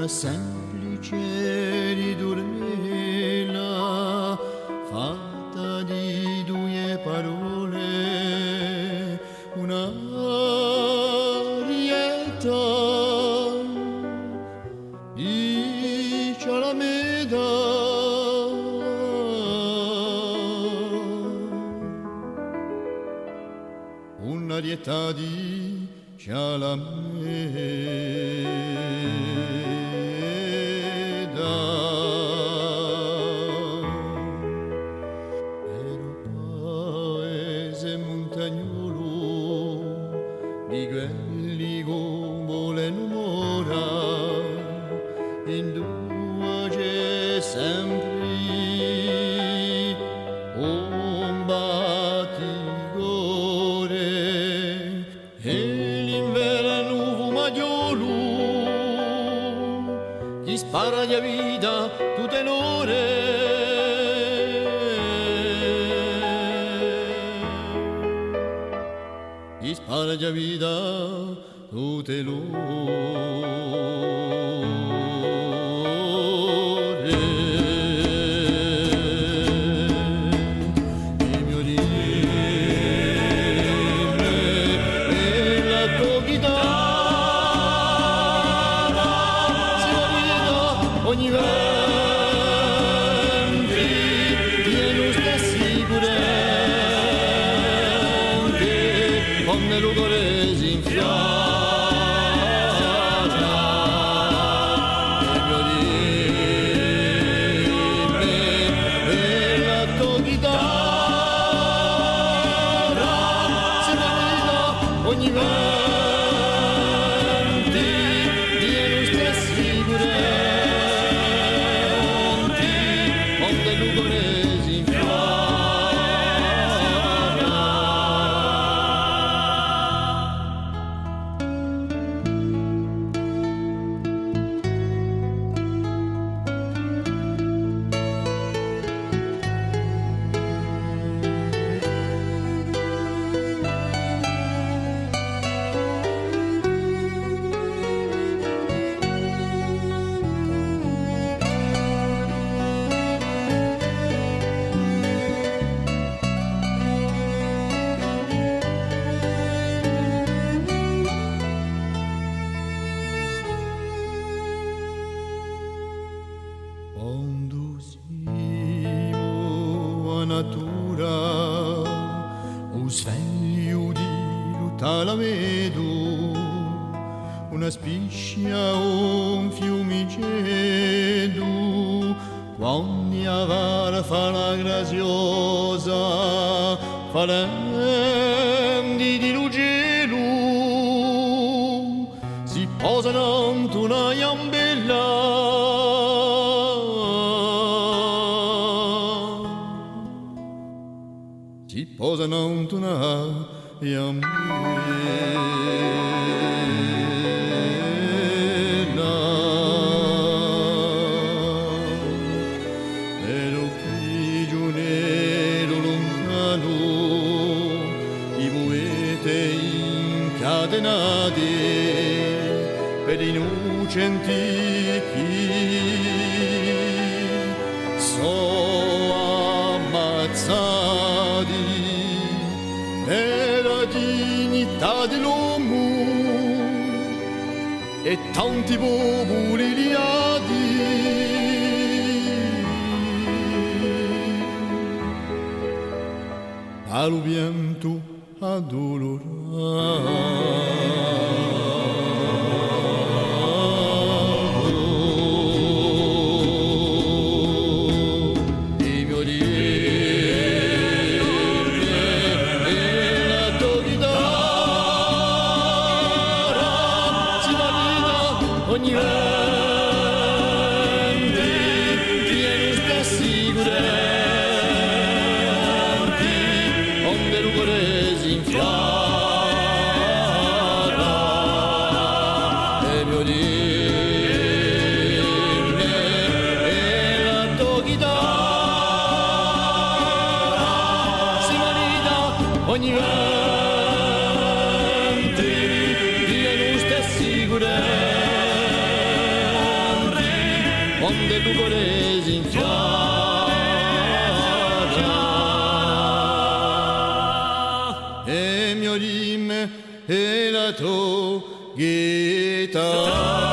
una semplice ritornella fatta di due parole, una arietta di Cialameda. Un'arietta di Cialameda. Ero paese montagnolo di quelli che volen mora, in due c'è sempre un batticore e l'inverno fumagliolo gli spara la vita tutte l'ore. Gli spara la vita tutte l'ore. Il mio rime e la tua chitarra si vede ogni venti tieni stessi curenti come l'ugore si infiora. Il mio rime e la tua chitarra si vede ogni venti tieni stessi curenti onde l'ugore si infiora. Quando siamo a natura, un sveglio di lutta la vedo, una spiccia, un fiumicedo, quando avara fa la graziosa, falendi di lugelo, si posano in una iambella. Si posano in una iambella. Ero prigioniero lontano, i poete incatenati per innocenti chi so ammazzati per la dignità dell'uomo e tanti popoli liati. Al viento addolorato, il mio rime e la tua chitarra si valida ogni venti tieni stessi curenti onde l'ugore si infiora. Il mio rime e la tua chitarra si valida ogni venti tieni stessi curenti onde tu volesi infiara e mio rime e la tua ghitarra